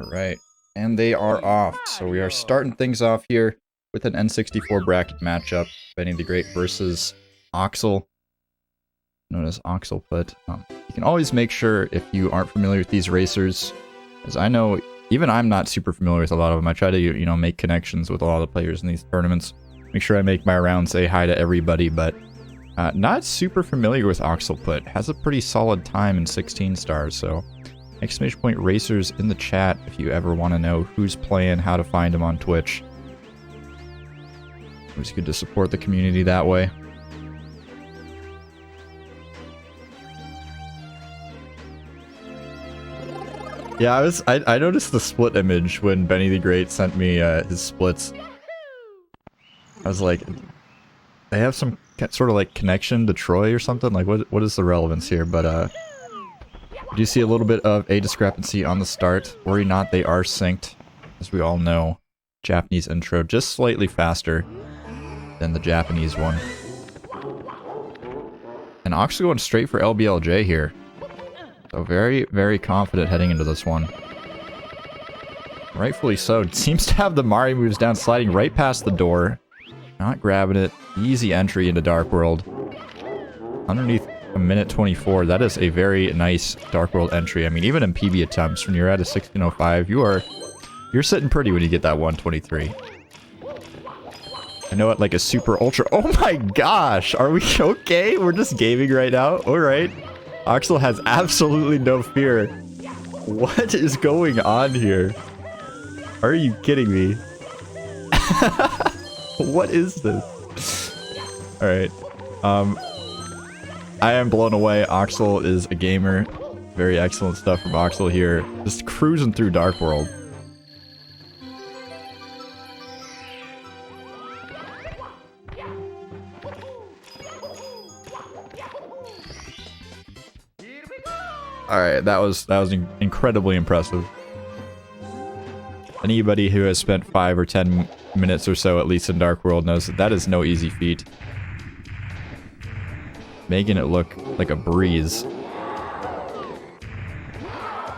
Alright, and they are off. So we are starting things off here with an N64 bracket matchup. Benny the Great versus Oxel, known as Oxel Put. You can always make sure, if you aren't familiar with these racers, as I know, even I'm not super familiar with a lot of them. I try to, you know, make connections with a lot of the players in these tournaments. Make sure I make my round, say hi to everybody, but not super familiar with Oxel Put. Has a pretty solid time in 16 stars, so exclamation point racers in the chat if you ever want to know who's playing, how to find them on Twitch. It's good to support the community that way. Yeah, I noticed the split image when Benny the Great sent me his splits. I was like, they have some sort of like connection to Troy or something? Like, what is the relevance here? But you do see a little bit of a discrepancy on the start. Worry not, they are synced. As we all know, Japanese intro just slightly faster than the Japanese one. And Oxel going straight for LBLJ here. So very, very confident heading into this one. Rightfully so. Seems to have the Mario moves down, sliding right past the door. Not grabbing it. Easy entry into Dark World. Underneath a minute 24. That is a very nice Dark World entry. I mean, even in PB attempts, when you're at a 1605, you're sitting pretty when you get that 123. I know it like a super ultra. Oh my gosh! Are we okay? We're just gaming right now? Alright. Oxel has absolutely no fear. What is going on here? Are you kidding me? What is this? Alright. I am blown away. Oxel is a gamer. Very excellent stuff from Oxel here. Just cruising through Dark World. Alright, that was incredibly impressive. Anybody who has spent 5 or 10 minutes or so, at least in Dark World, knows that that is no easy feat. Making it look like a breeze.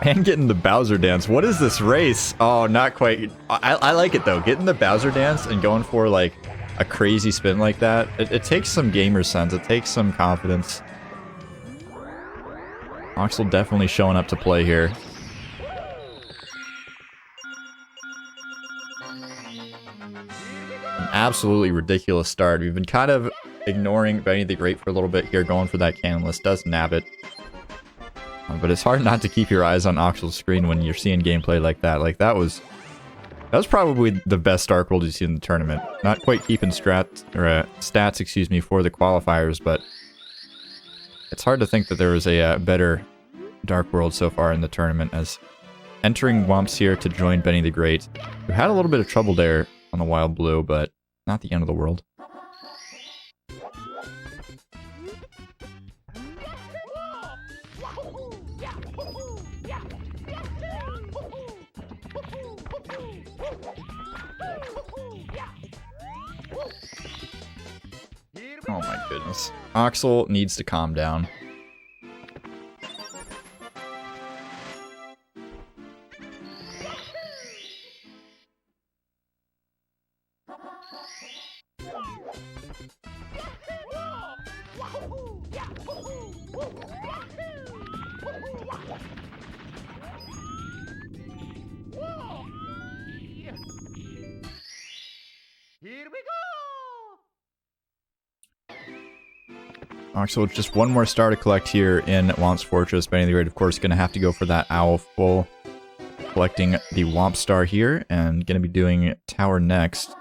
And getting the Bowser dance. What is this race? Oh, not quite. I like it though. Getting the Bowser dance and going for like a crazy spin like that. It takes some gamer sense. It takes some confidence. Oxel definitely showing up to play here. An absolutely ridiculous start. We've been kind of ignoring Benny the Great for a little bit here, going for that cannonless. Does nab it. But it's hard not to keep your eyes on Oxel's screen when you're seeing gameplay like that. Like, that was probably the best Dark World you've seen in the tournament. Not quite keeping stats, excuse me, for the qualifiers, but it's hard to think that there was a better Dark World so far in the tournament, as entering Womps here to join Benny the Great, who had a little bit of trouble there on the Wild Blue, but not the end of the world. Oh my goodness. Oxel needs to calm down. Oxel with just one more star to collect here in Womp's Fortress. Benny the Great, of course, going to have to go for that Owl full. Collecting the Womp star here, and going to be doing Tower next.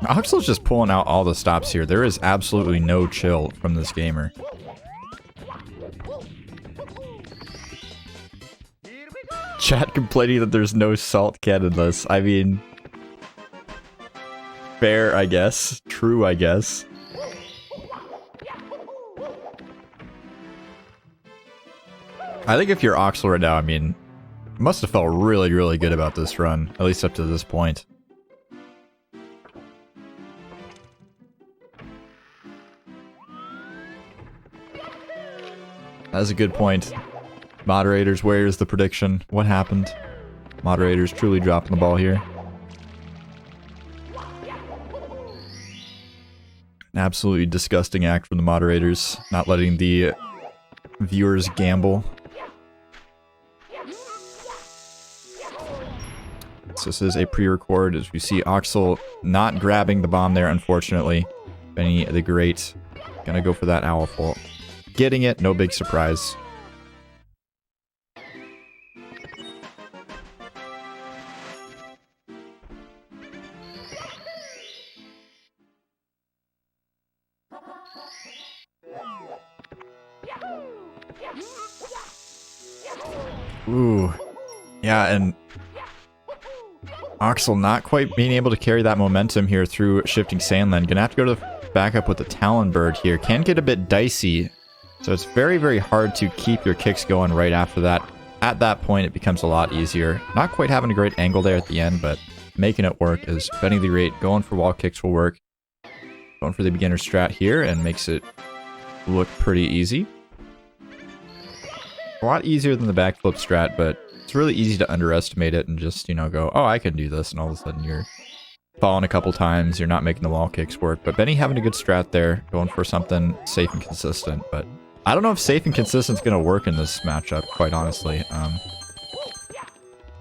Oxel's just pulling out all the stops here. There is absolutely no chill from this gamer. Chat complaining that there's no salt cannonless. I mean, fair, I guess. True, I guess. I think if you're Oxel right now, I mean, must have felt really, really good about this run, at least up to this point. That's a good point. Moderators, where's the prediction? What happened? Moderators truly dropping the ball here. An absolutely disgusting act from the moderators, not letting the viewers gamble. So this is a pre-record, as we see Oxel not grabbing the bomb there, unfortunately. Benny the Great gonna go for that owl fault. Getting it, no big surprise. Ooh. Yeah, and Oxel not quite being able to carry that momentum here through shifting Sandland. Gonna have to go to the backup with the Talon Bird here. Can get a bit dicey, so it's very, very hard to keep your kicks going right after that. At that point, it becomes a lot easier. Not quite having a great angle there at the end, but making it work as Benny the Great going for wall kicks will work. Going for the beginner strat here and makes it look pretty easy. A lot easier than the backflip strat, but it's really easy to underestimate it and just, you know, go, oh, I can do this, and all of a sudden you're falling a couple times, you're not making the wall kicks work. But Benny having a good strat there, going for something safe and consistent, but I don't know if safe and consistent is going to work in this matchup, quite honestly.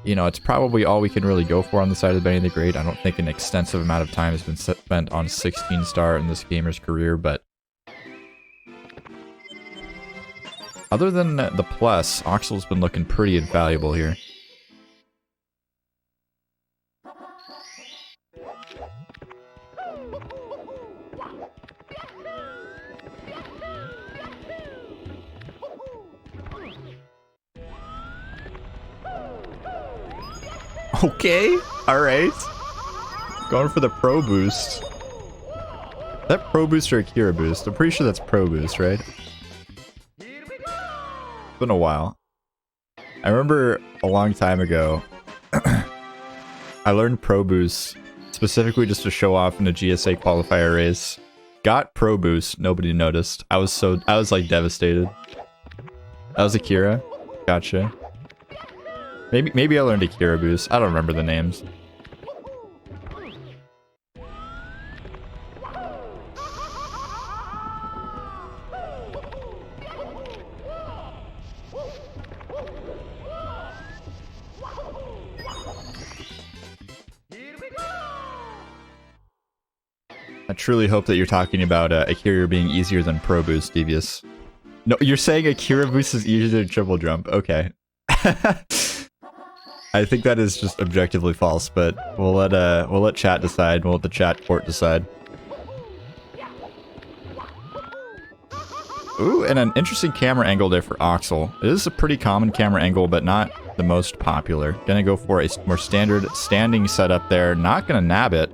You know, it's probably all we can really go for on the side of Benny the Great. I don't think an extensive amount of time has been spent on 16 star in this gamer's career, but other than the plus, Oxel's been looking pretty invaluable here. Okay, alright. Going for the Pro Boost. Is that Pro Boost or Akira Boost? I'm pretty sure that's Pro Boost, right? It's been a while. I remember a long time ago, I learned Pro Boost specifically just to show off in a GSA qualifier race. Got Pro Boost, nobody noticed. I was like devastated. That was Akira. Gotcha. Maybe I learned Akira Boost. I don't remember the names. I truly hope that you're talking about Akira being easier than Pro Boost, Devious. No, you're saying Akira Boost is easier than Triple Jump. Okay. I think that is just objectively false, but we'll let chat decide. We'll let the chat court decide. Ooh, and an interesting camera angle there for Oxel. It is a pretty common camera angle, but not the most popular. Gonna go for a more standard standing setup there. Not gonna nab it.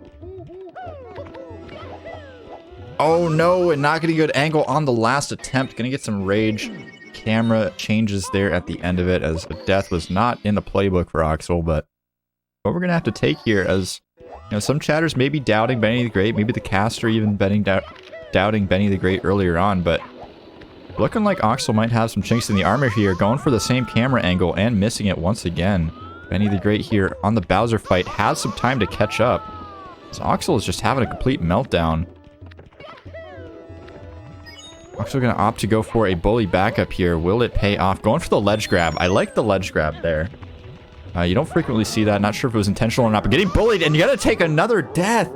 Oh no, and not getting a good angle on the last attempt. Gonna get some rage. Camera changes there at the end of it, as the death was not in the playbook for Oxel, but what we're gonna have to take here, as you know, some chatters may be doubting Benny the Great, maybe the caster even doubting Benny the Great earlier on, but looking like Oxel might have some chinks in the armor here, going for the same camera angle and missing it once again. Benny the Great here on the Bowser fight has some time to catch up, as Oxel is just having a complete meltdown. Oxel gonna opt to go for a bully backup here. Will it pay off? Going for the ledge grab. I like the ledge grab there. You don't frequently see that. Not sure if it was intentional or not, but getting bullied, and you gotta take another death.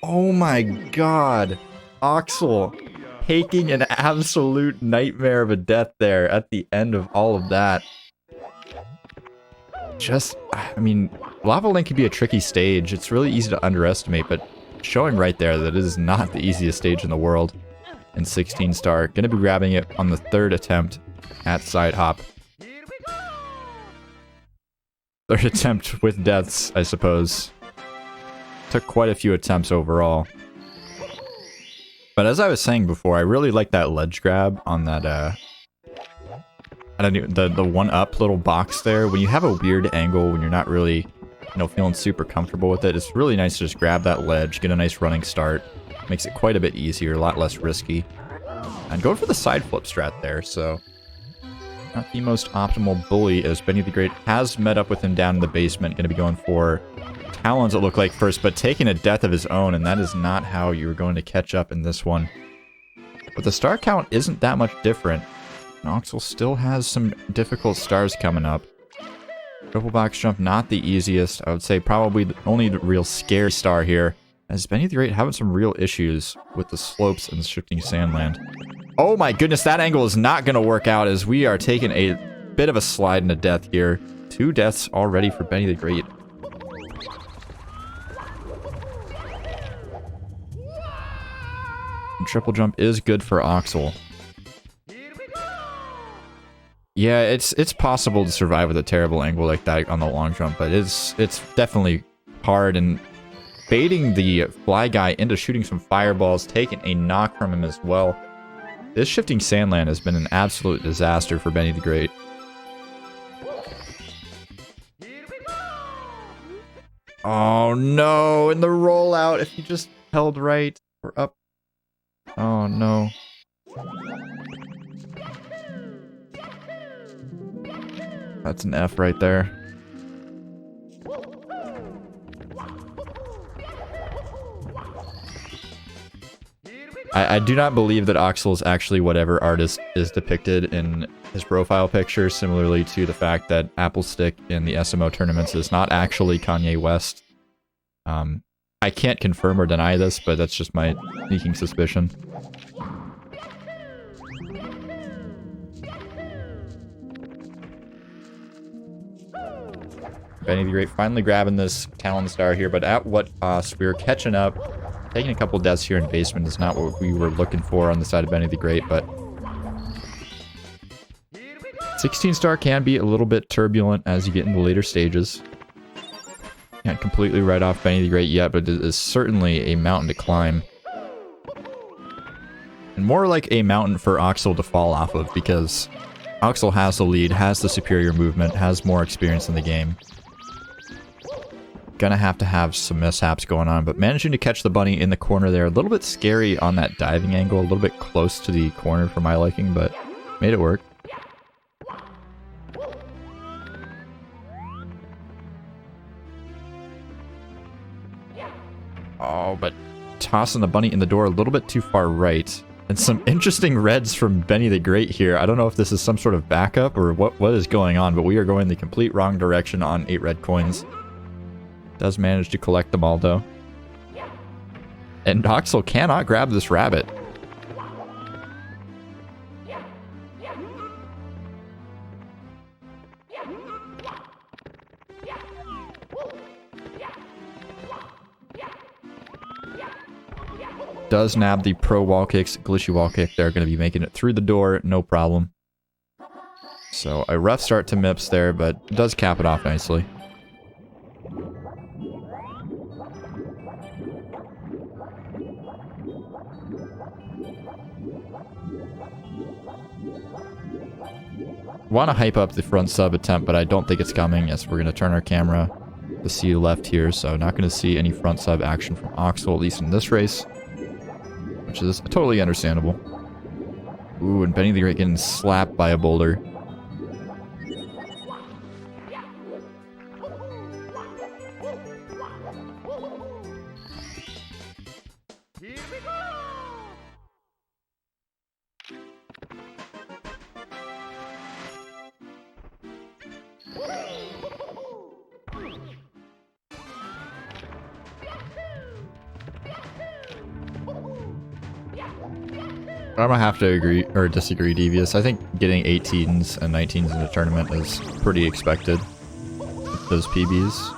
Oh my god. Oxel taking an absolute nightmare of a death there at the end of all of that. Just, I mean, Lava Link can be a tricky stage. It's really easy to underestimate, but showing right there that it is not the easiest stage in the world. And 16 star. Gonna be grabbing it on the third attempt at side hop. Third attempt with deaths, I suppose. Took quite a few attempts overall. But as I was saying before, I really like that ledge grab on that, I don't know, the one up little box there. When you have a weird angle, when you're not really, you know, feeling super comfortable with it, it's really nice to just grab that ledge, get a nice running start. Makes it quite a bit easier, a lot less risky. And going for the side flip strat there, so Not the most optimal bully, as Benny the Great has met up with him down in the basement. Going to be going for Talons, it looked like, first, but taking a death of his own, and that is not how you were going to catch up in this one. But the star count isn't that much different. Oxel still has some difficult stars coming up. Triple box jump, not the easiest. I would say probably the only real scary star here, as Benny the Great having some real issues with the slopes and the shifting sandland. Oh my goodness, that angle is not going to work out, as we are taking a bit of a slide into death here. 2 deaths already for Benny the Great. And triple jump is good for Oxel. Yeah, it's possible to survive with a terrible angle like that on the long jump, but it's definitely hard, and baiting the fly guy into shooting some fireballs, taking a knock from him as well. This shifting sandland has been an absolute disaster for Benny the Great. Oh no, in the rollout, if he just held right, we're up. Oh no. That's an F right there. I do not believe that Oxel is actually whatever artist is depicted in his profile picture, similarly to the fact that Apple Stick in the SMO tournaments is not actually Kanye West. I can't confirm or deny this, but that's just my sneaking suspicion. Benny the Great finally grabbing this Talon Star here, but at what cost? We were catching up. Taking a couple deaths here in basement is not what we were looking for on the side of Benny the Great, but 16 star can be a little bit turbulent as you get into later stages. Can't completely write off Benny the Great yet, but it is certainly a mountain to climb. And more like a mountain for Oxel to fall off of, because Oxel has the lead, has the superior movement, has more experience in the game. Gonna have to have some mishaps going on, but managing to catch the bunny in the corner there, a little bit scary on that diving angle, a little bit close to the corner for my liking, but made it work. Oh, but tossing the bunny in the door a little bit too far right. And some interesting reds from Benny the Great here. I don't know if this is some sort of backup or what is going on, but we are going the complete wrong direction on 8 red coins. Does manage to collect them all, though. And Oxel cannot grab this rabbit. Does nab the pro wall kicks, glitchy wall kick. They're going to be making it through the door, no problem. So a rough start to MIPS there, but does cap it off nicely. Want to hype up the front sub attempt, but I don't think it's coming. Yes, we're going to turn our camera to see left here, so not going to see any front sub action from Oxel, at least in this race, which is totally understandable. Ooh, and Benny the Great getting slapped by a boulder. I'm gonna have to agree or disagree, Devious. I think getting 18s and 19s in a tournament is pretty expected with those PBs.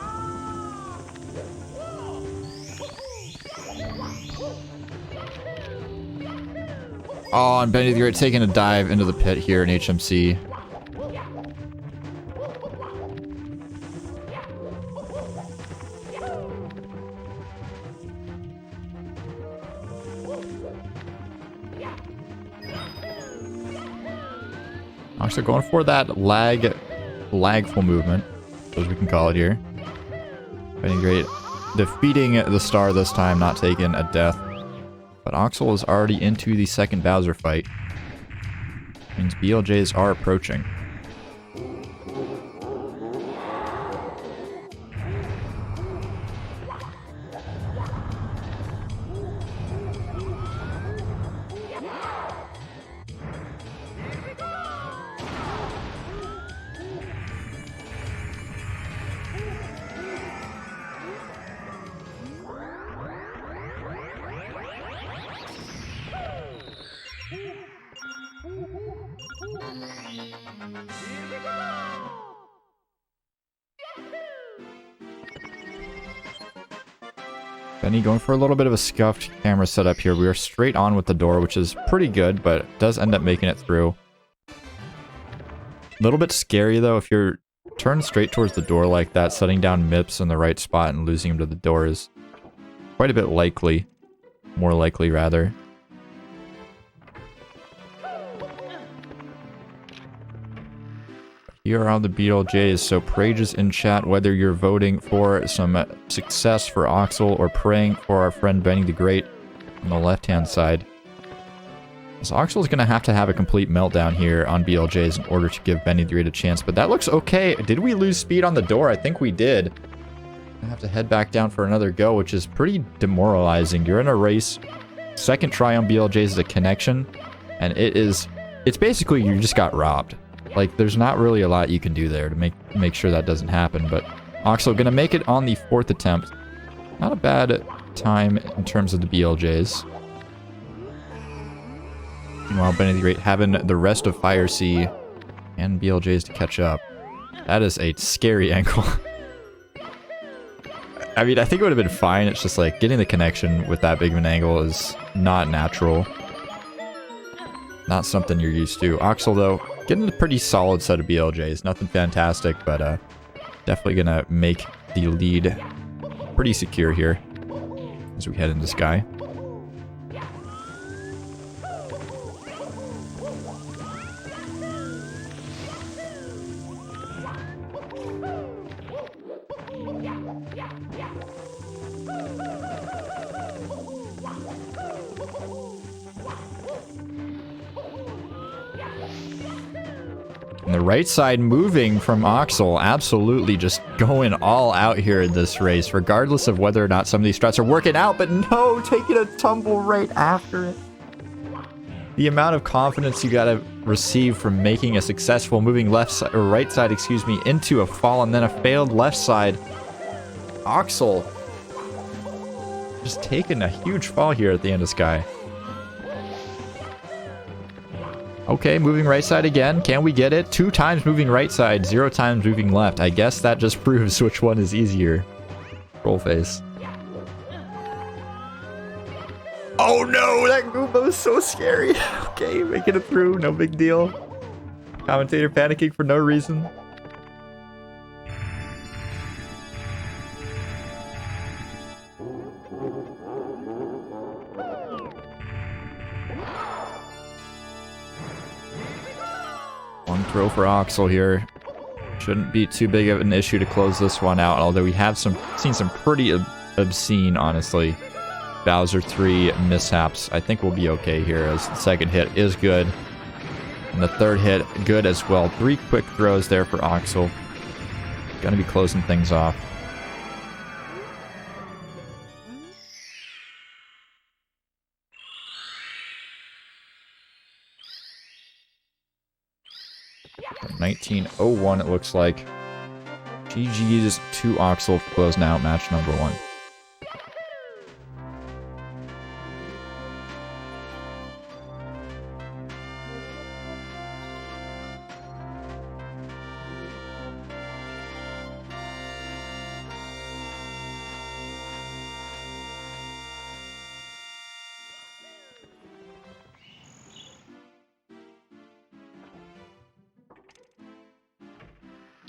Oh, and Benny the Great taking a dive into the pit here in HMC. So going for that lagful movement, as we can call it here. Benny Great defeating the star this time, not taking a death. But Oxel is already into the second Bowser fight. Means BLJs are approaching. Benny going for a little bit of a scuffed camera setup here. We are straight on with the door, which is pretty good, but does end up making it through. A little bit scary, though, if you're turned straight towards the door like that, setting down MIPS in the right spot and losing him to the door is quite a bit likely. More likely, rather. Here are the BLJs, so praise in chat whether you're voting for some success for Oxel or praying for our friend Benny the Great on the left-hand side. So Oxel's going to have a complete meltdown here on BLJs in order to give Benny the Great a chance, but that looks okay. Did we lose speed on the door? I think we did. I have to head back down for another go, which is pretty demoralizing. You're in a race. Second try on BLJs is a connection, and it's basically you just got robbed. Like, there's not really a lot you can do there to make sure that doesn't happen, but Oxel gonna make it on the 4th attempt. Not a bad time in terms of the BLJs. Meanwhile, Benny the Great having the rest of Fire Sea and BLJs to catch up. That is a scary angle. I mean, I think it would have been fine. It's just like getting the connection with that big of an angle is not natural. Not something you're used to. Oxel, though, getting a pretty solid set of BLJs. Nothing fantastic, but definitely gonna make the lead pretty secure here as we head into Sky. And the right side moving from Oxel, absolutely just going all out here in this race, regardless of whether or not some of these strats are working out, but no, taking a tumble right after it. The amount of confidence you gotta receive from making a successful moving left side, or right side, excuse me, into a fall and then a failed left side. Oxel just taking a huge fall here at the end of Sky. Okay, moving right side again. Can we get it? 2 times moving right side, 0 times moving left. I guess that just proves which one is easier. Roll face. Oh no, that Goomba was so scary. Okay, making it through, no big deal. Commentator panicking for no reason. One throw for Oxel here. Shouldn't be too big of an issue to close this one out, although we have seen some pretty obscene, honestly, Bowser 3 mishaps. I think we'll be okay here as the second hit is good. And the third hit, good as well. 3 quick throws there for Oxel. Gonna be closing things off. $19.01 it looks like. GG's to Oxel for closing out match number 1.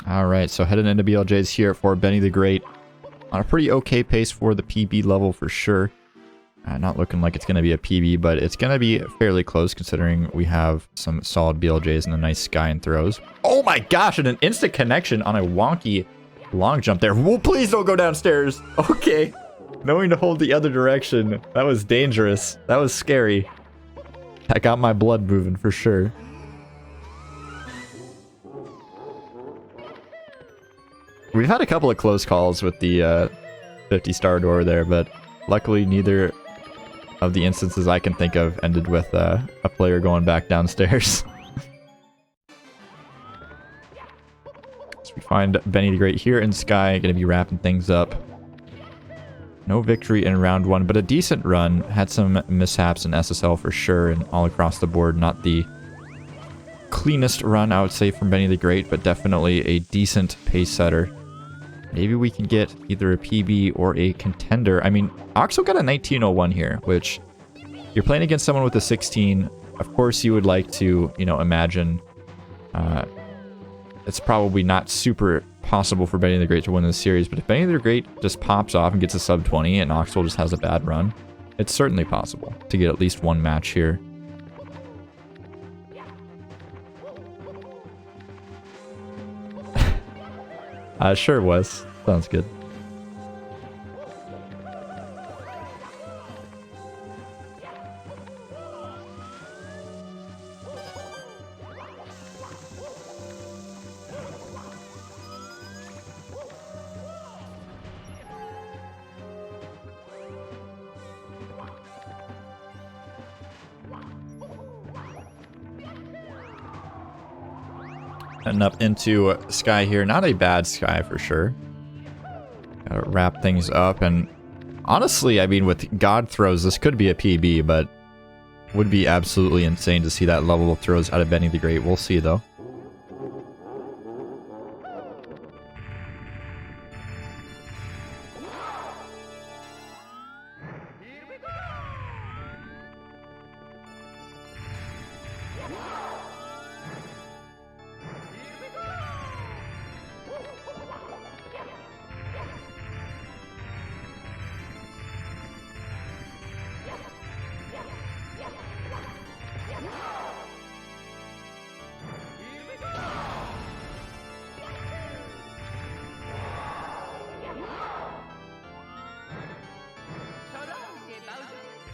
Alright, so heading into BLJs here for Benny the Great. On a pretty okay pace for the PB level for sure. Not looking like it's going to be a PB, but it's going to be fairly close considering we have some solid BLJs and a nice Sky and throws. Oh my gosh, and an instant connection on a wonky long jump there. Whoa, please don't go downstairs. Okay. Knowing to hold the other direction. That was dangerous. That was scary. That got my blood moving for sure. We've had a couple of close calls with the 50-star door there, but luckily neither of the instances I can think of ended with a player going back downstairs. So we find Benny the Great here in Sky, going to be wrapping things up. No victory in round 1, but a decent run. Had some mishaps in SSL for sure, and all across the board, not the cleanest run, I would say, from Benny the Great, but definitely a decent pace setter. Maybe we can get either a PB or a contender. I mean, Oxel got a 1901 here, which you're playing against someone with a 16. Of course, you would like to, you know, imagine it's probably not super possible for Benny the Great to win this series, but if Benny the Great just pops off and gets a sub 20 and Oxel just has a bad run, it's certainly possible to get at least one match here. Sure, Wes. Sounds good. Heading up into Sky here. Not a bad Sky for sure. Gotta wrap things up, and honestly, I mean, with God throws, this could be a PB, but would be absolutely insane to see that level of throws out of Benny the Great. We'll see, though.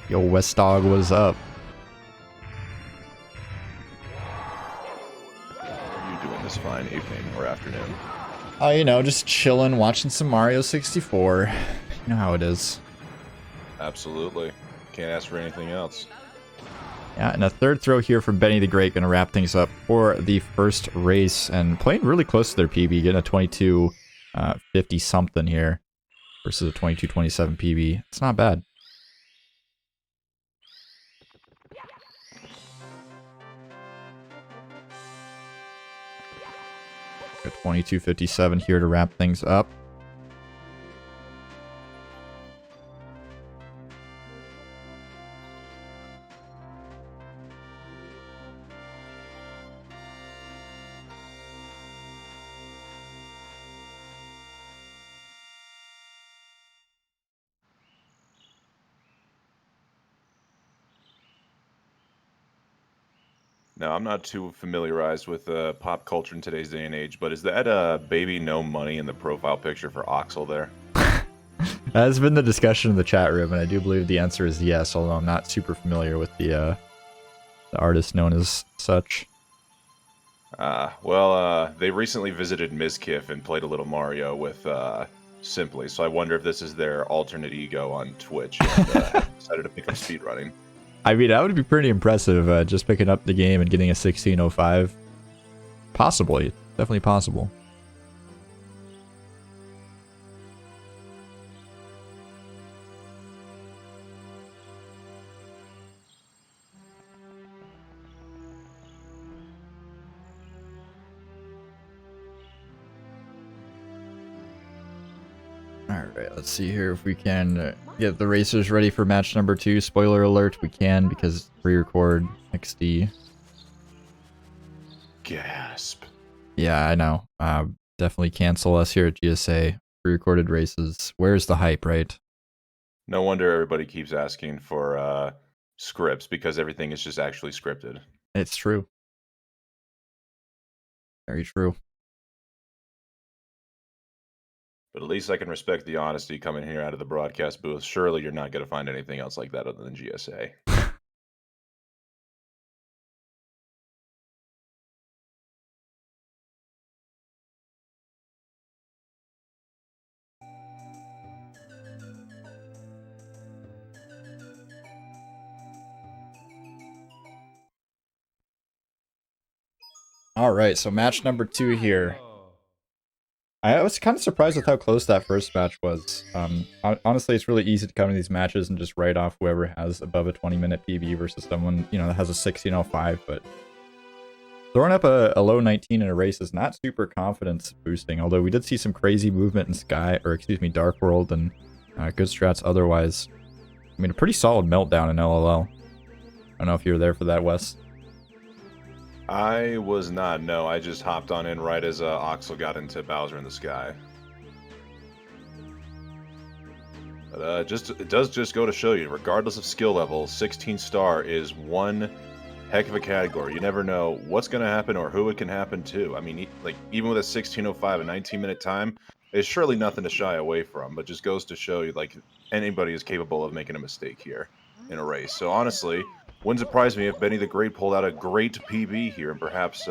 Yo, West Dog, what is up? What are you doing this fine evening or afternoon? You know, just chilling, watching some Mario 64. You know how it is. Absolutely. Can't ask for anything else. Yeah, and a third throw here from Benny the Great, gonna wrap things up for the first race, and playing really close to their PB, getting a 22.50 something here versus a 22.27 PB. It's not bad. Got 22.57 here to wrap things up. Now, I'm not too familiarized with pop culture in today's day and age, but is that baby no money in the profile picture for Oxel there? That has been the discussion in the chat room, and I do believe the answer is yes, although I'm not super familiar with the artist known as such. Well, they recently visited Mizkif and played a little Mario with Simply, so I wonder if this is their alternate ego on Twitch and decided to pick up speedrunning. I mean, that would be pretty impressive, just picking up the game and getting a 16.05. Possibly. Definitely possible. Alright, let's see here if we can get the racers ready for match number 2. Spoiler alert, we can because pre-record XD. Gasp. Yeah, I know. Definitely cancel us here at GSA. Pre-recorded races. Where's the hype, right? No wonder everybody keeps asking for scripts, because everything is just actually scripted. It's true. Very true. But at least I can respect the honesty coming here out of the broadcast booth. Surely you're not going to find anything else like that other than GSA. Alright, so match number 2 here. I was kind of surprised with how close that first match was. Honestly, it's really easy to come to these matches and just write off whoever has above a 20-minute PB versus someone, you know, that has a 16.05, but Throwing up a low 19 in a race is not super confidence boosting, although we did see some crazy movement in Sky, or excuse me, Dark World, and good strats otherwise. I mean, a pretty solid meltdown in LLL. I don't know if you were there for that, Wes. I was not, no. I just hopped on in right as Oxel got into Bowser in the Sky. But it does just go to show you, regardless of skill level, 16 star is one heck of a category. You never know what's going to happen or who it can happen to. I mean, like even with a 16:05, a 19-minute time, it's surely nothing to shy away from. But just goes to show you, like anybody is capable of making a mistake here in a race. So honestly, wouldn't surprise me if Benny the Great pulled out a great PB here and perhaps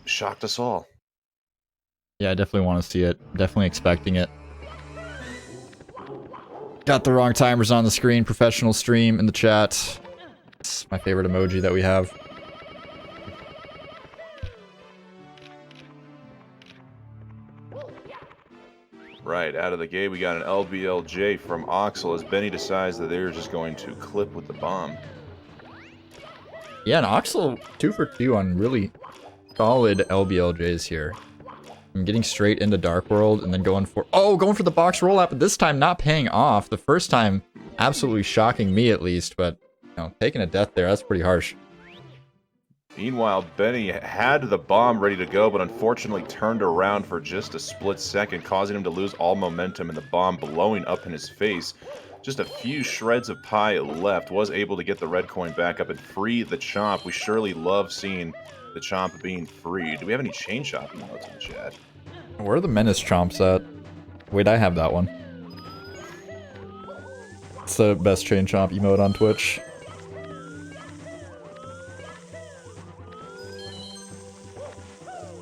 shocked us all. Yeah, I definitely want to see it. Definitely expecting it. Got the wrong timers on the screen. Professional stream in the chat. It's my favorite emoji that we have. Right, out of the gate, we got an LBLJ from Oxel as Benny decides that they're just going to clip with the bomb. Yeah, and Oxel 2 for 2 on really solid LBLJs here. I'm getting straight into Dark World and then going for the box rollout, but this time not paying off. The first time absolutely shocking me at least, but you know, taking a death there, that's pretty harsh. Meanwhile, Benny had the bomb ready to go, but unfortunately turned around for just a split second, causing him to lose all momentum and the bomb blowing up in his face. Just a few shreds of pie left, was able to get the red coin back up and free the Chomp. We surely love seeing the Chomp being free. Do we have any chain shop emotes in the chat? Where are the Menace Chomps at? Wait, I have that one. It's the best chain chomp emote on Twitch.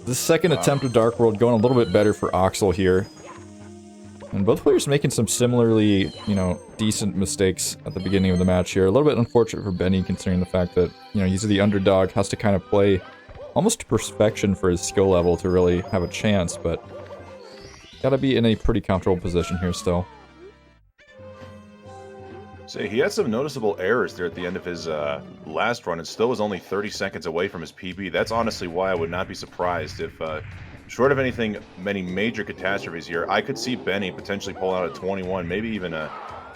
The second attempt of Dark World going a little bit better for Oxel here. And both players making some similarly, you know, decent mistakes at the beginning of the match here. A little bit unfortunate for Benny considering the fact that, you know, he's the underdog, has to kind of play almost to perfection for his skill level to really have a chance, but gotta be in a pretty comfortable position here still. So he had some noticeable errors there at the end of his last run and still was only 30 seconds away from his PB. That's honestly why I would not be surprised if, short of many major catastrophes here, I could see Benny potentially pull out a 21, maybe even a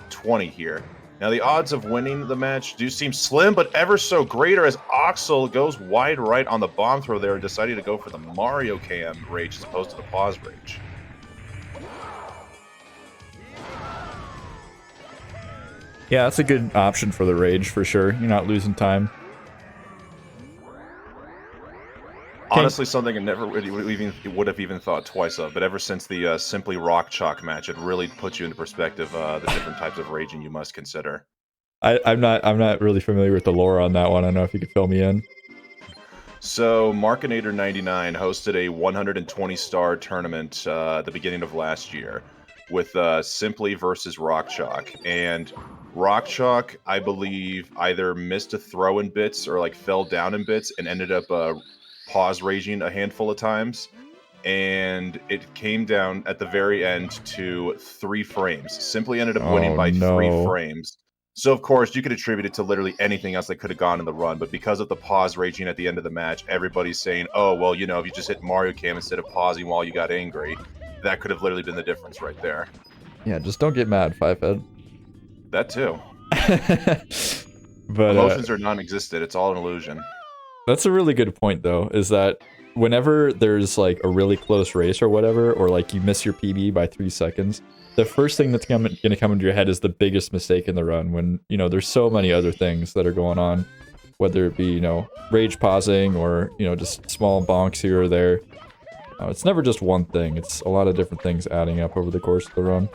20 here. Now, the odds of winning the match do seem slim, but ever so greater as Oxel goes wide right on the bomb throw there and decided to go for the Mario Cam rage as opposed to the pause rage. Yeah, that's a good option for the rage for sure. You're not losing time. Honestly, something I never really would have even thought twice of, but ever since the Simply Rock Chalk match, it really puts you into perspective the different types of raging you must consider. I'm not really familiar with the lore on that one. I don't know if you could fill me in. So, Markinator99 hosted a 120-star tournament at the beginning of last year with Simply versus Rock Chalk. And Rock Chalk, I believe, either missed a throw in bits or like fell down in bits and ended up pause raging a handful of times. And it came down at the very end to 3 frames. Simply ended up winning by 3 frames. So, of course, you could attribute it to literally anything else that could have gone in the run, but because of the pause raging at the end of the match, everybody's saying, oh, well, you know, if you just hit Mario Cam instead of pausing while you got angry, that could have literally been the difference right there. Yeah, just don't get mad, Fivehead. That too. But emotions are non-existent, it's all an illusion. That's a really good point, though, is that whenever there's, like, a really close race or whatever, or, like, you miss your PB by 3 seconds, the first thing that's gonna come into your head is the biggest mistake in the run when, you know, there's so many other things that are going on, whether it be, you know, rage pausing or, you know, just small bonks here or there. It's never just one thing. It's a lot of different things adding up over the course of the run.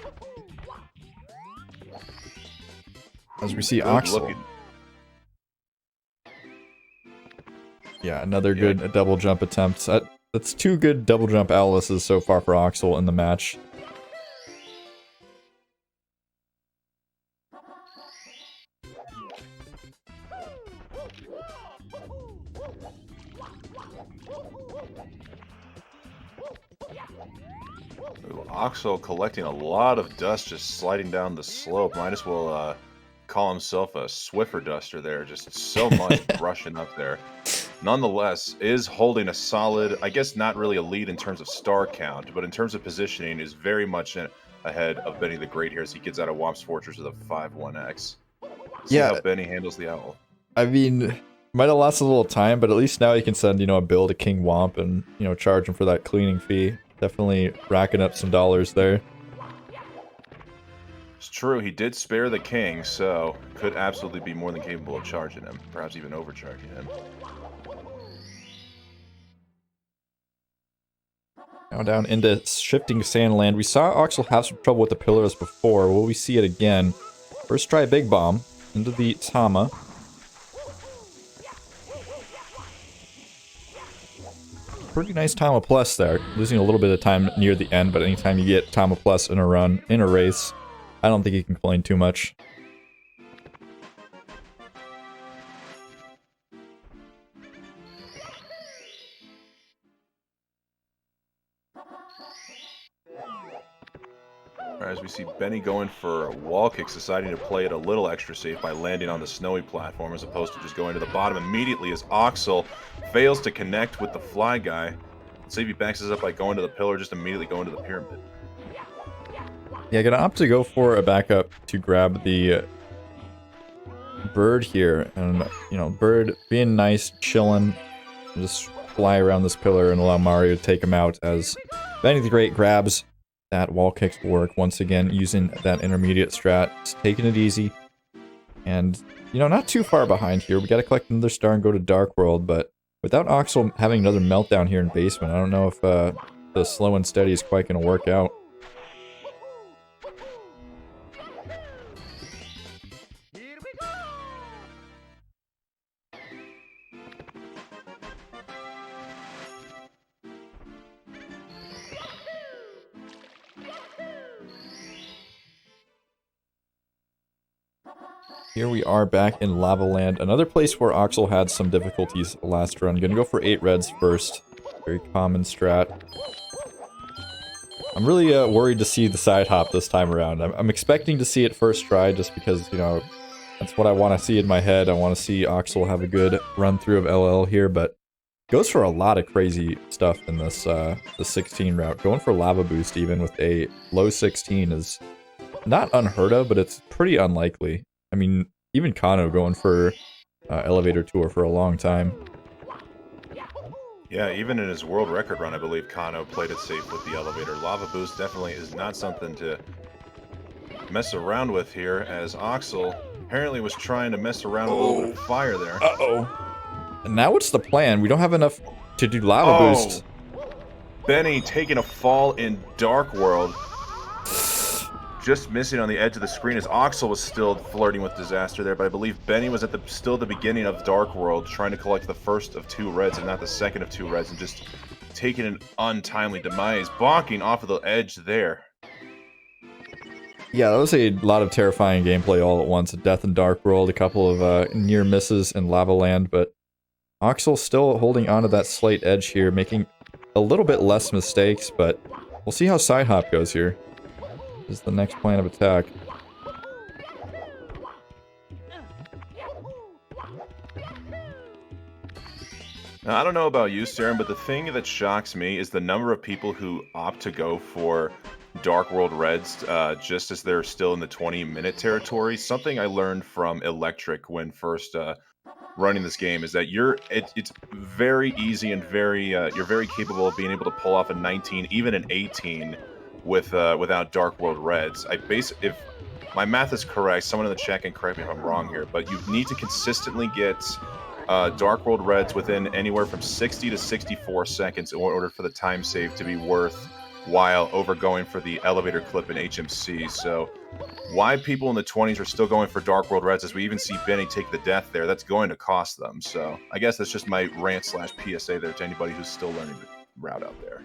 As we see Oxel. Yeah, another good double jump attempt. That's 2 good double jump Alices so far for Oxel in the match. Oxel collecting a lot of dust just sliding down the slope. Might as well call himself a Swiffer duster there. Just so much brushing up there. nonetheless is holding a solid, I guess not really a lead in terms of star count, but in terms of positioning is very much ahead of Benny the Great here as he gets out of Womp's Fortress with a 5-1X. See how Benny handles the owl. I mean, might have lost a little time, but at least now he can send, a bill to King Womp and, charge him for that cleaning fee. Definitely racking up some dollars there. It's true, he did spare the king, so could absolutely be more than capable of charging him, perhaps even overcharging him. Now down into shifting sand land. We saw Oxel have some trouble with the pillars before. Will we see it again? First try Big Bomb into the Tama. Pretty nice Tama Plus there. Losing a little bit of time near the end, but anytime you get Tama Plus in a run, in a race, I don't think you can complain too much. As we see Benny going for wall kicks, deciding to play it a little extra safe by landing on the snowy platform as opposed to just going to the bottom immediately as Oxel fails to connect with the fly guy. See if he backs us up by going to the pillar, just immediately going to the pyramid. Yeah, gonna opt to go for a backup to grab the bird here. And, bird being nice, chilling, just fly around this pillar and allow Mario to take him out as Benny the Great grabs that wall kick work once again using that intermediate strat. Just taking it easy. And, not too far behind here. We gotta collect another star and go to Dark World, but without Oxel having another meltdown here in basement, I don't know if the slow and steady is quite gonna work out. Here we are back in Lava Land, another place where Oxel had some difficulties last run. Gonna go for 8 reds first. Very common strat. I'm really worried to see the side hop this time around. I'm expecting to see it first try just because, that's what I want to see in my head. I want to see Oxel have a good run through of LL here, but goes for a lot of crazy stuff in this the 16 route. Going for Lava Boost even with a low 16 is not unheard of, but it's pretty unlikely. I mean, even Kano going for Elevator Tour for a long time. Yeah, even in his world record run, I believe Kano played it safe with the elevator. Lava Boost definitely is not something to mess around with here, as Oxel apparently was trying to mess around with a little bit of fire there. Uh-oh. And now what's the plan? We don't have enough to do Lava Boost. Benny taking a fall in Dark World. Just missing on the edge of the screen as Oxel was still flirting with disaster there, but I believe Benny was at still the beginning of Dark World, trying to collect the first of 2 reds and not the second of 2 reds, and just taking an untimely demise, bonking off of the edge there. Yeah, that was a lot of terrifying gameplay all at once. A death in Dark World, a couple of near misses in Lava Land, but Oxel still holding onto that slight edge here, making a little bit less mistakes, but we'll see how side hop goes here. Is the next plan of attack. Now, I don't know about you, Saren, but the thing that shocks me is the number of people who opt to go for Dark World Reds just as they're still in the 20-minute territory. Something I learned from Electric when first running this game is that it's very easy and you're very capable of being able to pull off a 19, even an 18 without Dark World Reds. If my math is correct, someone in the chat can correct me if I'm wrong here, but you need to consistently get Dark World Reds within anywhere from 60 to 64 seconds in order for the time save to be worthwhile over going for the elevator clip in HMC. So why people in the 20s are still going for Dark World Reds, as we even see Benny take the death there, that's going to cost them. So I guess that's just my rant/PSA there to anybody who's still learning the route out there.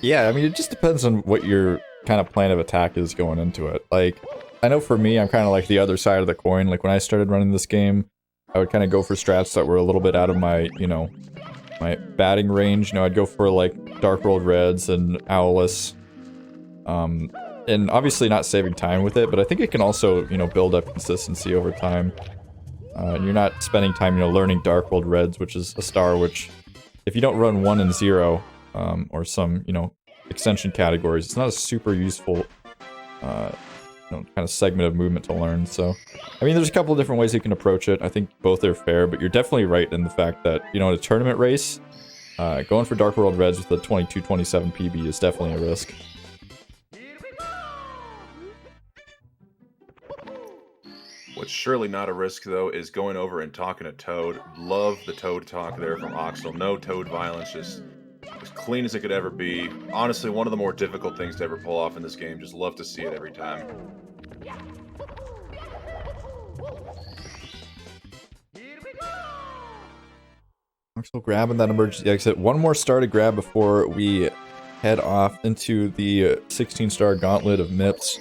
Yeah, I mean, it just depends on what your kind of plan of attack is going into it. Like, I know for me, I'm kind of like the other side of the coin. Like, when I started running this game, I would kind of go for strats that were a little bit out of my, my batting range. I'd go for, like, Dark World Reds and Owlus. And obviously not saving time with it, but I think it can also, build up consistency over time. You're not spending time, learning Dark World Reds, which is a star which, if you don't run 1 and 0, or some, extension categories, it's not a super useful, kind of segment of movement to learn. So, I mean, there's a couple of different ways you can approach it. I think both are fair, but you're definitely right in the fact that, in a tournament race, going for Dark World Reds with a 22-27 PB is definitely a risk. What's surely not a risk, though, is going over and talking to Toad. Love the Toad talk there from Oxel. No Toad violence, just as clean as it could ever be. Honestly, one of the more difficult things to ever pull off in this game. Just love to see it every time. Oxel grabbing that emergency exit. One more star to grab before we head off into the 16-star gauntlet of MIPS.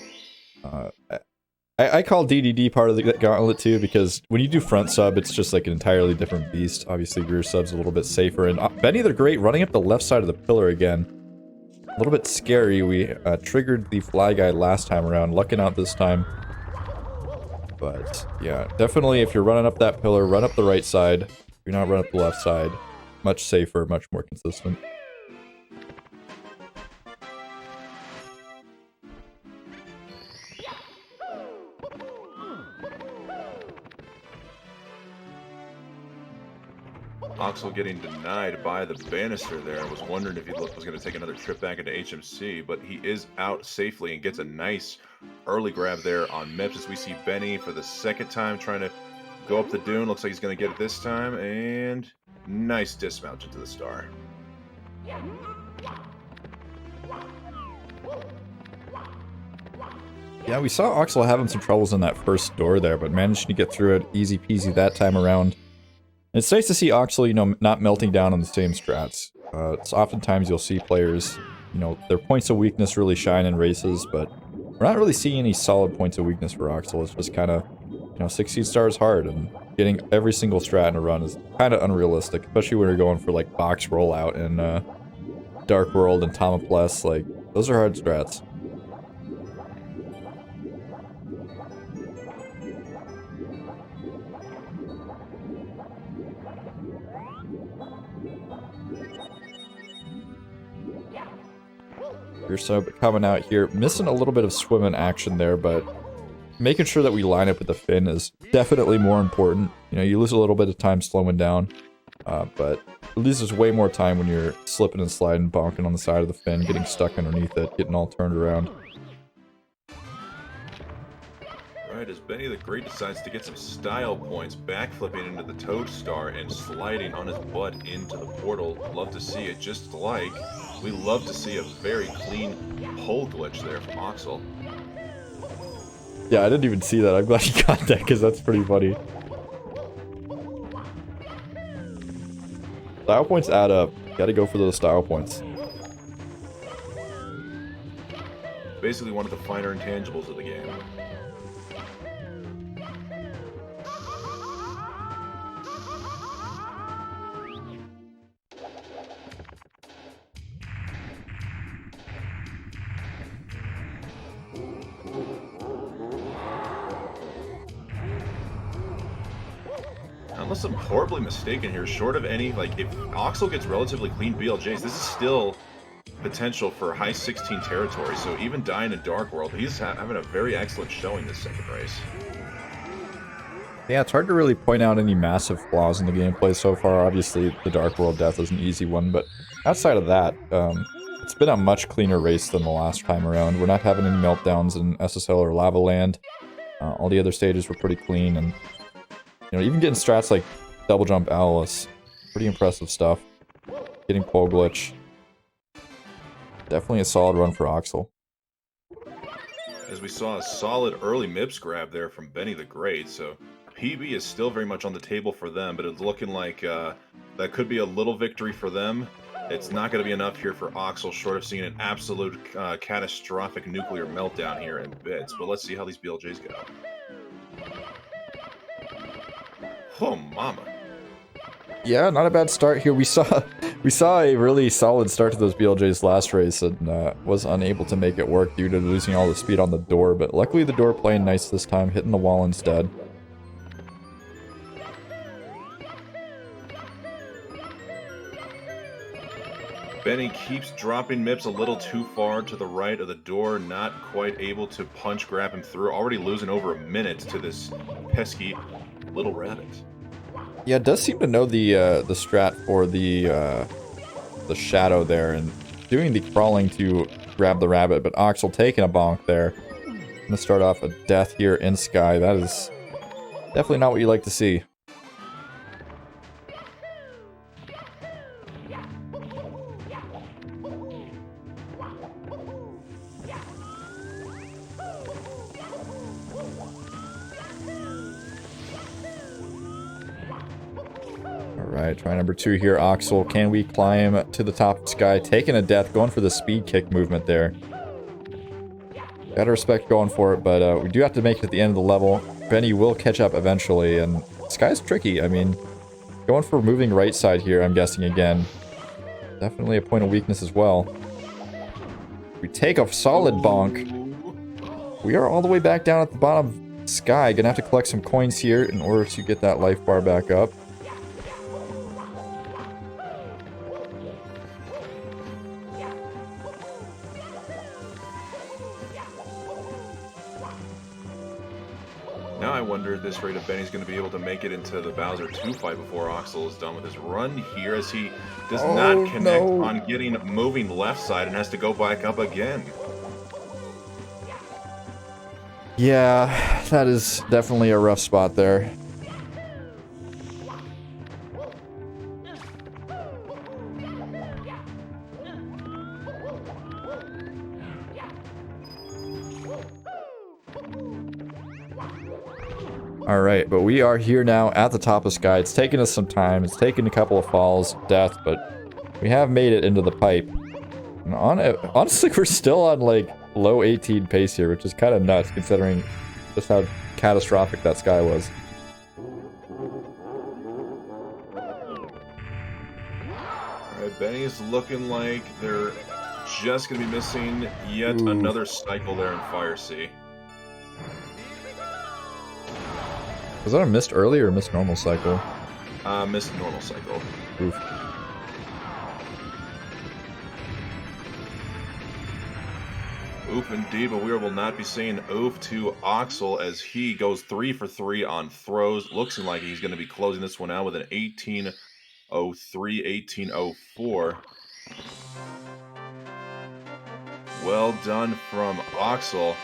I call DDD part of the gauntlet too, because when you do front sub, it's just like an entirely different beast. Obviously, rear sub's a little bit safer. And Benny the Great running up the left side of the pillar again. A little bit scary. We triggered the fly guy last time around, lucking out this time. But yeah, definitely if you're running up that pillar, run up the right side. If you're not running up the left side, much safer, much more consistent. Oxel getting denied by the banister there. I was wondering if he was going to take another trip back into HMC, but he is out safely and gets a nice early grab there on MIPS as we see Benny for the second time trying to go up the dune. Looks like he's going to get it this time, and nice dismount into the star. Yeah, we saw Oxel having some troubles in that first door there, but managed to get through it easy peasy that time around. It's nice to see Oxel, not melting down on the same strats. It's oftentimes you'll see players, their points of weakness really shine in races, but we're not really seeing any solid points of weakness for Oxel. It's just kind of, 16 stars hard, and getting every single strat in a run is kind of unrealistic, especially when you're going for, like, box rollout and Dark World and Tomopless. Like, those are hard strats. Rear sub coming out here, missing a little bit of swimming action there, but making sure that we line up with the fin is definitely more important. You lose a little bit of time slowing down, but it loses way more time when you're slipping and sliding, bonking on the side of the fin, getting stuck underneath it, getting all turned around. Right, as Benny the Great decides to get some style points, backflipping into the Toad Star and sliding on his butt into the portal. Love to see it, just like we love to see a very clean pole glitch there from Oxel. Yeah, I didn't even see that. I'm glad he got that, because that's pretty funny. Style points add up. Gotta go for those style points. Basically one of the finer intangibles of the game. Unless I'm horribly mistaken here, short of any, like, if Oxel gets relatively clean BLJs, this is still potential for high 16 territory, so even dying in Dark World, he's having a very excellent showing this second race. Yeah, it's hard to really point out any massive flaws in the gameplay so far. Obviously, the Dark World death is an easy one, but outside of that, it's been a much cleaner race than the last time around. We're not having any meltdowns in SSL or Lava Land. All the other stages were pretty clean, and even getting strats like double jump L is pretty impressive stuff. Getting pole glitch. Definitely a solid run for Oxel. As we saw a solid early MIPS grab there from Benny the Great, so PB is still very much on the table for them, but it's looking like that could be a little victory for them. It's not going to be enough here for Oxel, short of seeing an absolute catastrophic nuclear meltdown here in bits. But let's see how these BLJs go. Oh, mama. Yeah, not a bad start here. We saw a really solid start to those BLJs last race and was unable to make it work due to losing all the speed on the door. But luckily the door playing nice this time, hitting the wall instead. Benny keeps dropping Mips a little too far to the right of the door, not quite able to punch grab him through. Already losing over a minute to this pesky little rabbit. Yeah, it does seem to know the strat for the shadow there and doing the crawling to grab the rabbit, but Oxel taking a bonk there. Gonna start off a death here in Sky. That is definitely not what you like to see. Alright, try number 2 here, Oxel. Can we climb to the top of Sky? Taking a death, going for the speed kick movement there. Gotta respect going for it, but we do have to make it to the end of the level. Benny will catch up eventually, and Sky's tricky. I mean, going for moving right side here, I'm guessing again. Definitely a point of weakness as well. We take a solid bonk. We are all the way back down at the bottom of Sky. Gonna have to collect some coins here in order to get that life bar back up. Now I wonder at this rate if Benny's going to be able to make it into the Bowser 2 fight before Oxel is done with his run here, as he does not connect on getting moving left side and has to go back up again. Yeah, that is definitely a rough spot there. Alright, but we are here now at the top of Sky. It's taken us some time. It's taken a couple of falls, death, but we have made it into the pipe. And honestly, we're still on, like, low 18 pace here, which is kind of nuts, considering just how catastrophic that Sky was. Alright, Benny's looking like they're just going to be missing yet another cycle there in Fire Sea. Was that a missed early or a missed normal cycle? Missed normal cycle. Oof. Oof indeed, but we will not be saying oof to Oxel as he goes 3 for 3 on throws. Looks like he's going to be closing this one out with an 18-03, 18-04. Well done from Oxel.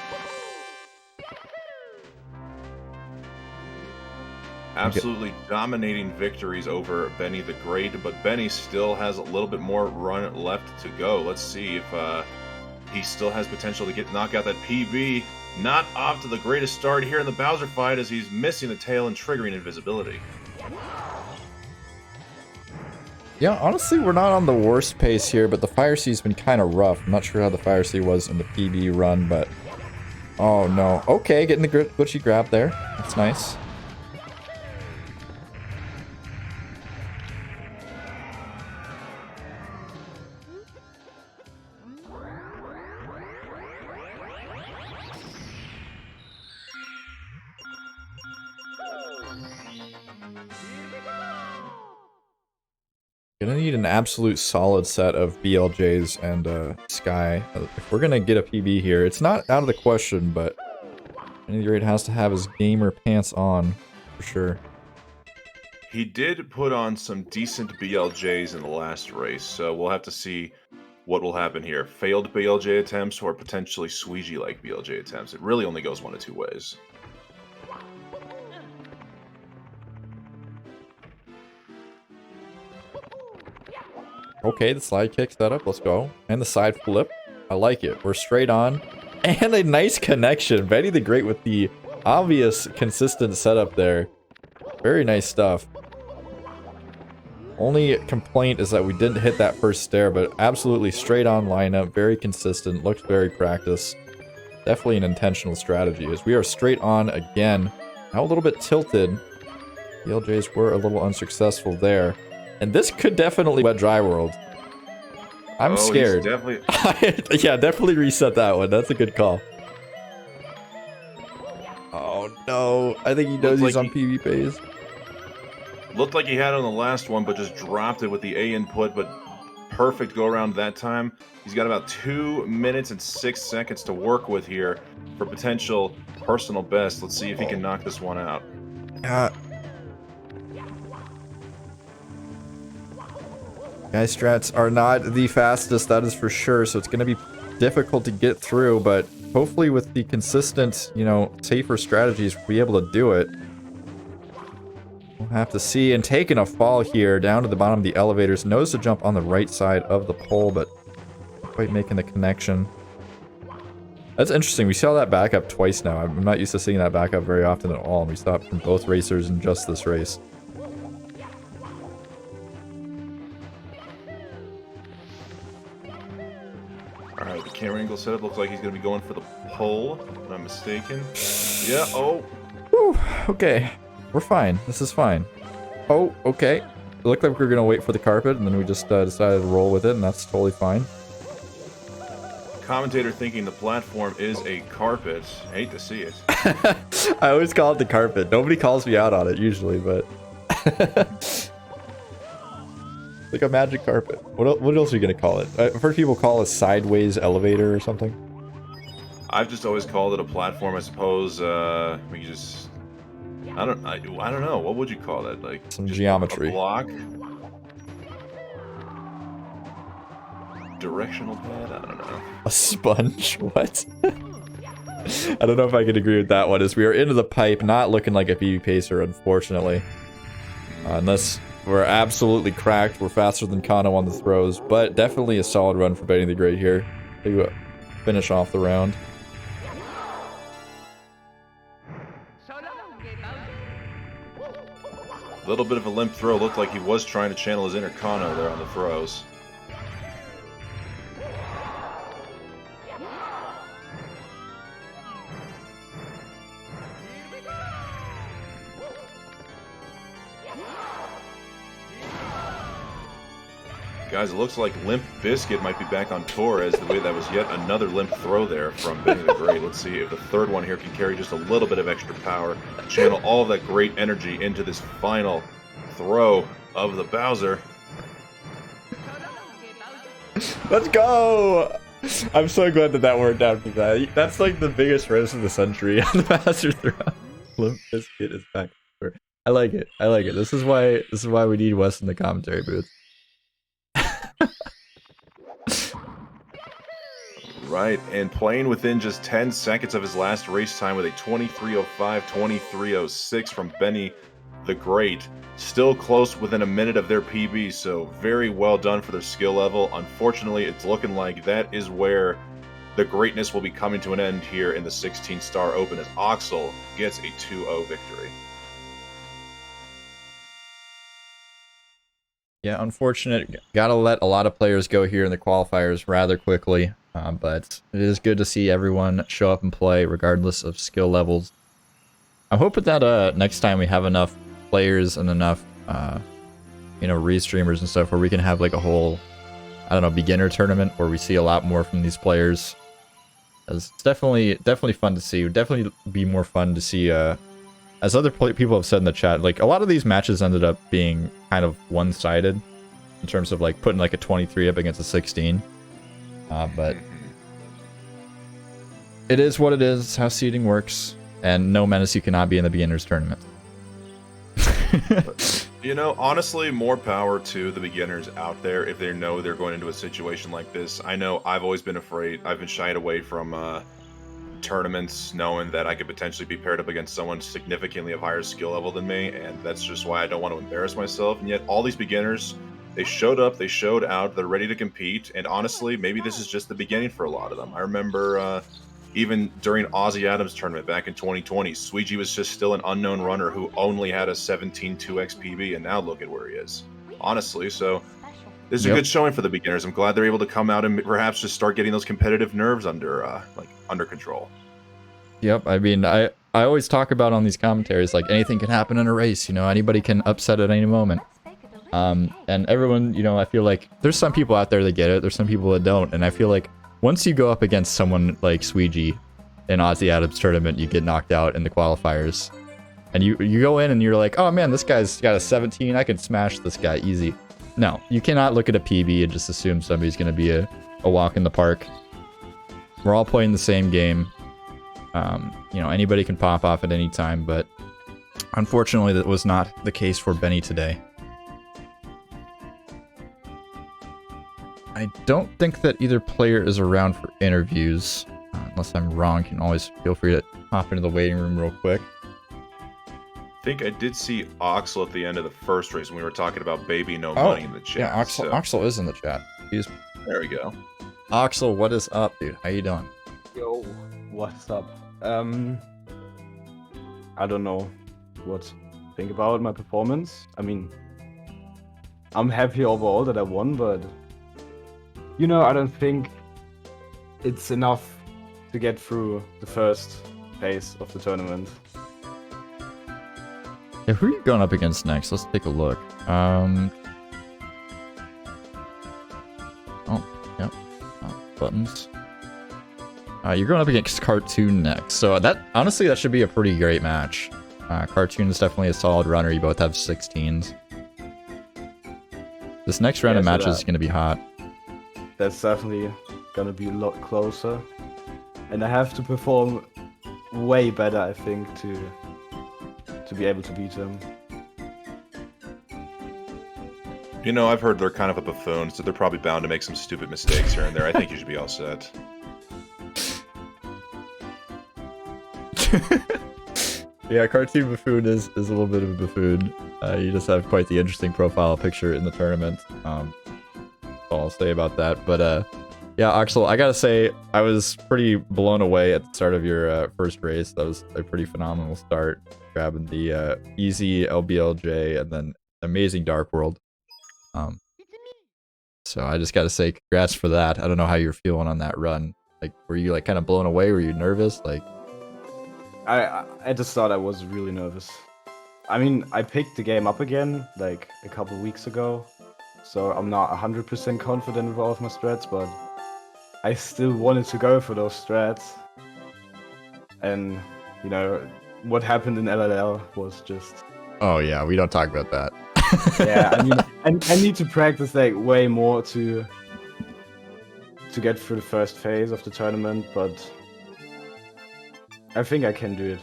Absolutely dominating victories over Benny the Great, but Benny still has a little bit more run left to go. Let's see if he still has potential to knock out that PB. Not off to the greatest start here in the Bowser fight as he's missing the tail and triggering invisibility. Yeah, honestly, we're not on the worst pace here, but the Fire Sea's been kind of rough. I'm not sure how the Fire Sea was in the PB run, but... Oh, no. Okay, getting the glitchy grab there. That's nice. Gonna need an absolute solid set of BLJs and Sky. If we're gonna get a PB here, it's not out of the question, but BennyTheGreat has to have his gamer pants on, for sure. He did put on some decent BLJs in the last race, so we'll have to see what will happen here. Failed BLJ attempts or potentially Squeegee-like BLJ attempts. It really only goes one of two ways. Okay, the slide kick setup, let's go. And the side flip, I like it. We're straight on. And a nice connection. BennyTheGreat with the obvious consistent setup there. Very nice stuff. Only complaint is that we didn't hit that first stair, but absolutely straight on lineup, very consistent, looked very practiced. Definitely an intentional strategy, as we are straight on again. Now a little bit tilted. The LJs were a little unsuccessful there. And this could definitely wet Dry World. I'm scared. Definitely... Yeah, definitely reset that one. That's a good call. Oh no, I think he knows he's on PB phase. Looked like he had on the last one, but just dropped it with the A input, but perfect go around that time. He's got about 2 minutes and 6 seconds to work with here for potential personal best. Let's see if he can knock this one out. Guys, strats are not the fastest, that is for sure, so it's going to be difficult to get through, but hopefully with the consistent, you know, safer strategies, we'll be able to do it. We'll have to see. And taking a fall here down to the bottom of the elevators. Knows to jump on the right side of the pole, but not quite making the connection. That's interesting. We saw that back up twice now. I'm not used to seeing that back up very often at all. And we saw it from both racers in just this race. Alright, the camera angle setup looks like he's going to be going for the pole, if I'm not mistaken. Yeah, oh. Whew, okay. We're fine. This is fine. Oh, okay. It looked like we were going to wait for the carpet, and then we just decided to roll with it, and that's totally fine. Commentator thinking the platform is a carpet. I hate to see it. I always call it the carpet. Nobody calls me out on it, usually, but... like a magic carpet. What else are you going to call it? I've heard people call it a sideways elevator or something. I've just always called it a platform. I suppose we just... I don't know. What would you call that? Like some geometry. A block? Directional pad? I don't know. A sponge? What? I don't know if I can agree with that one. As we are into the pipe, not looking like a PB pacer, unfortunately. Unless we're absolutely cracked. We're faster than Kano on the throws, but definitely a solid run for Benny the Great here to finish off the round. A little bit of a limp throw. Looked like he was trying to channel his inner Kano there on the throws. Guys, it looks like Limp Bizkit might be back on tour, as the way that was yet another limp throw there from Benny the Great. Let's see if the third one here can carry just a little bit of extra power, channel all of that great energy into this final throw of the Bowser. Let's go! I'm so glad that worked out for that. That's like the biggest race of the century on the Bowser throw. Limp Bizkit is back. I like it. I like it. This is why we need Wes in the commentary booth. Right, and playing within just 10 seconds of his last race time with a 23:05, 23:06 from Benny the Great. Still close within a minute of their PB, so very well done for their skill level. Unfortunately, it's looking like that is where the greatness will be coming to an end here in the 16-star Open, as Oxel gets a 2-0 victory. Yeah, unfortunate. Gotta let a lot of players go here in the qualifiers rather quickly. But it is good to see everyone show up and play regardless of skill levels. I'm hoping that next time we have enough players and enough you know, restreamers and stuff where we can have like a whole, I don't know, beginner tournament where we see a lot more from these players. It's definitely fun to see. It would definitely be more fun to see, as other people have said in the chat, like a lot of these matches ended up being kind of one-sided in terms of like putting like a 23 up against a 16. But it is what it is. It's how seeding works. And no menace, you cannot be in the beginners tournament. You know, honestly, more power to the beginners out there if they know they're going into a situation like this. I know I've always been afraid. I've been shied away from tournaments knowing that I could potentially be paired up against someone significantly of higher skill level than me, and that's just why I don't want to embarrass myself. And yet all these beginners, they showed up, they showed out, they're ready to compete, and honestly, maybe this is just the beginning for a lot of them. I remember even during Ozzy Adams' tournament back in 2020, Sweegie was just still an unknown runner who only had a 17 2x PB, and now look at where he is. Honestly, so this is a good showing for the beginners. I'm glad they're able to come out and perhaps just start getting those competitive nerves under control. Yep, I mean, I always talk about on these commentaries, like anything can happen in a race, you know, anybody can upset at any moment. And everyone, you know, I feel like there's some people out there that get it, there's some people that don't, and I feel like once you go up against someone like Sweegie in Ozzy Adams tournament, you get knocked out in the qualifiers. And you go in and you're like, oh man, this guy's got a 17, I can smash this guy easy. And No, you cannot look at a PB and just assume somebody's going to be a walk in the park. We're all playing the same game. You know, anybody can pop off at any time, but unfortunately that was not the case for Benny today. I don't think that either player is around for interviews. Unless I'm wrong, you can always feel free to hop into the waiting room real quick. I think I did see Oxel at the end of the first race when we were talking about baby no money in the chat. Yeah, Oxel is in the chat. There we go. Oxel, what is up, dude? How you doing? Yo, what's up? I don't know what to think about my performance. I mean, I'm happy overall that I won, but you know, I don't think it's enough to get through the first phase of the tournament. Yeah, who are you going up against next? Let's take a look. Oh, yep. Buttons. You're going up against Cartoon next. So that, honestly, that should be a pretty great match. Cartoon is definitely a solid runner. You both have 16s. This next round of matches is going to be hot. That's definitely going to be a lot closer. And I have to perform way better, I think, to be able to beat him. You know, I've heard they're kind of a buffoon, so they're probably bound to make some stupid mistakes here and there. I think you should be all set. Yeah, Cartoon Buffoon is a little bit of a buffoon. You just have quite the interesting profile picture in the tournament. That's all I'll say about that. But yeah, Oxel, I gotta say, I was pretty blown away at the start of your first race. That was a pretty phenomenal start. Grabbing the easy LBLJ and then amazing Dark World. So I just gotta say congrats for that. I don't know how you're feeling on that run. Like, were you like kind of blown away? Were you nervous? Like, I at the start I was really nervous. I mean, I picked the game up again like a couple weeks ago, so I'm not 100% confident with all of my strats, but I still wanted to go for those strats. And you know, what happened in LLL was just... oh yeah, we don't talk about that. Yeah, I mean, I need to practice like way more to get through the first phase of the tournament, but I think I can do it.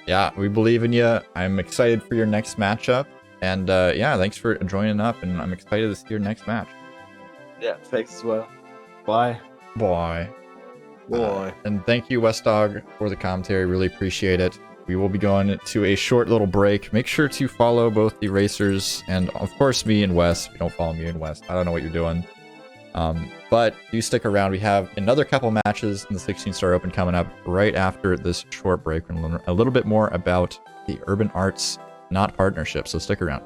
Yeah, we believe in you. I'm excited for your next matchup. And yeah, thanks for joining up, and I'm excited to see your next match. Yeah, thanks as well. Bye. Bye. Boy. And thank you, Westdog, for the commentary. Really appreciate it. We will be going to a short little break. Make sure to follow both the racers and, of course, me and Wes. If you don't follow me and Wes, I don't know what you're doing. But do stick around. We have another couple matches in the 16-Star Open coming up right after this short break. We're going to learn a little bit more about the Urban Arts Not partnership, so stick around.